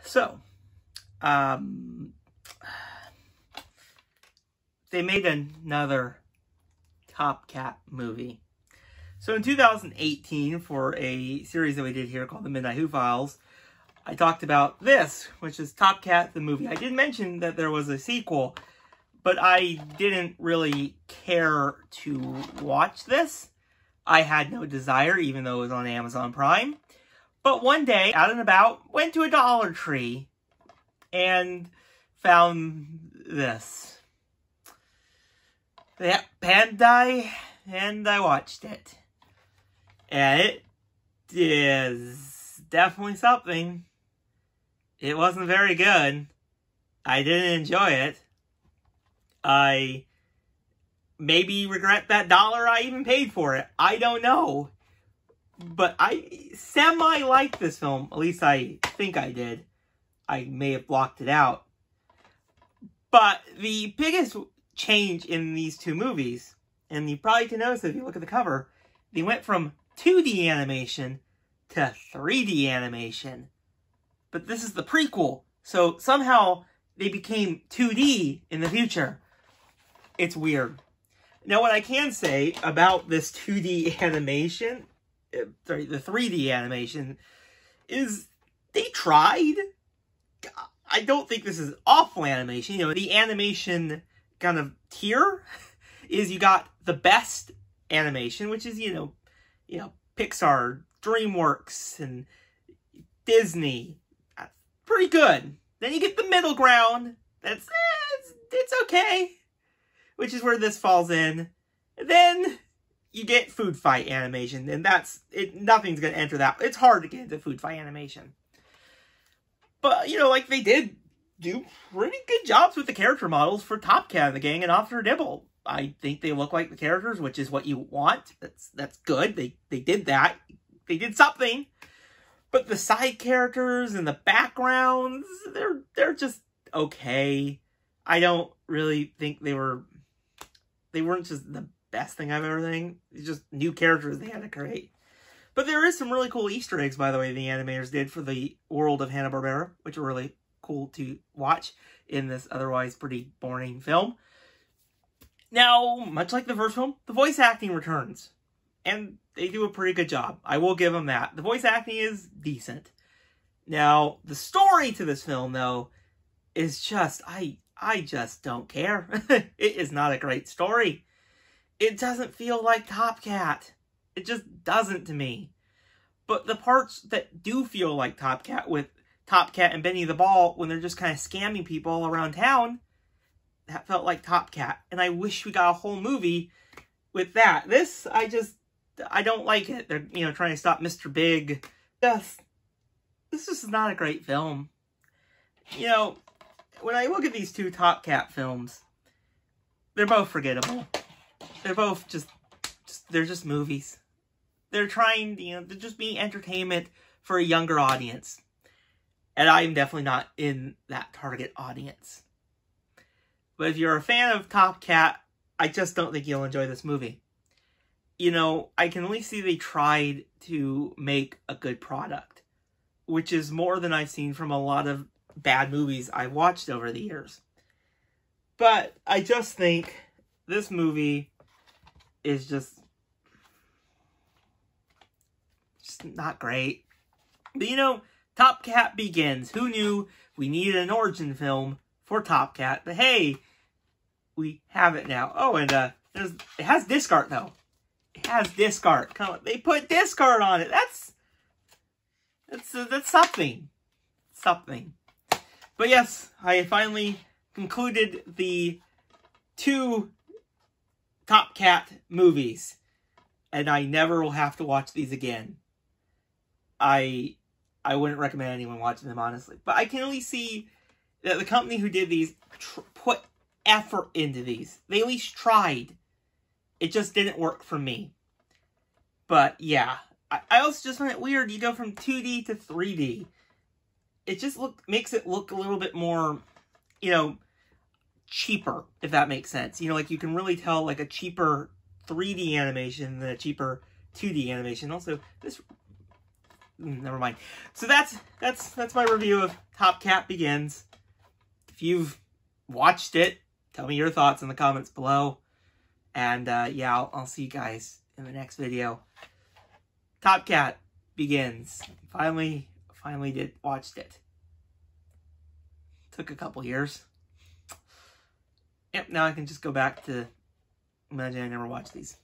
So, they made another Top Cat movie. So in 2018, for a series that we did here called The Midnight Who Files, I talked about this, which is Top Cat the movie. I did mention that there was a sequel, but I didn't really care to watch this. I had no desire, even though it was on Amazon Prime. But one day, out and about, went to a Dollar Tree and found this. And I watched it. And it is definitely something. It wasn't very good. I didn't enjoy it. I maybe regret that $1 I even paid for it. I don't know. But I semi-liked this film. At least I think I did. I may have blocked it out. But the biggest change in these two movies, and you probably can notice if you look at the cover, they went from 2D animation to 3D animation. But this is the prequel. So somehow they became 2D in the future. It's weird. Now what I can say about this 2D animation, sorry, the 3D animation, is they tried. I don't think this is awful animation. You know, the animation kind of tier is you got the best animation, which is, you know, Pixar, DreamWorks, and Disney. That's pretty good. Then you get the middle ground. That's, it's okay. Which is where this falls in. And then you get food fight animation, and that's it. Nothing's gonna enter that. It's hard to get into food fight animation. But, you know, like, they did do pretty good jobs with the character models for Top Cat and the Gang and Officer Dibble. I think they look like the characters, which is what you want. That's good. They did that. They did something. But the side characters and the backgrounds, they're just okay. I don't really think they weren't just the best thing I've ever seen. It's just new characters they had to create. But there is some really cool Easter eggs, by the way, the animators did for the world of Hanna-Barbera, which are really cool to watch in this otherwise pretty boring film. Now, much like the first film, the voice acting returns. And they do a pretty good job. I will give them that. The voice acting is decent. Now, the story to this film, though, is just, I just don't care. It is not a great story. It doesn't feel like Top Cat. It just doesn't to me. But the parts that do feel like Top Cat, with Top Cat and Benny the Ball, when they're just kind of scamming people all around town, that felt like Top Cat. And I wish we got a whole movie with that. This, I don't like it. They're, you know, trying to stop Mr. Big. This is not a great film. You know, when I look at these two Top Cat films, they're both forgettable. They're both they're just movies. They're trying, you know, they're just being entertainment for a younger audience. And I'm definitely not in that target audience. But if you're a fan of Top Cat, I just don't think you'll enjoy this movie. You know, I can at least see they tried to make a good product, which is more than I've seen from a lot of bad movies I've watched over the years. But I just think this movie is just not great. But, you know, Top Cat Begins. Who knew we needed an origin film for Top Cat? But hey, we have it now. Oh, and it has disc art, though. It has disc art. Come on, they put disc art on it. That's something. Something. But yes, I finally concluded the 2 Top Cat movies. And I never will have to watch these again. I wouldn't recommend anyone watching them, honestly. But I can at least see that the company who did these put effort into these. They at least tried. It just didn't work for me. But yeah, I also just find it weird. You go from 2D to 3D. It just makes it look a little bit more, you know, cheaper, if that makes sense. You know, like you can really tell like a cheaper 3D animation than a cheaper 2D animation. Also, this never mind. So that's my review of Top Cat Begins. If you've watched it, tell me your thoughts in the comments below. And yeah, I'll see you guys in the next video. Top Cat Begins. Finally watched it. Took a couple years. Yep, now I can just go back to imagine I never watched these.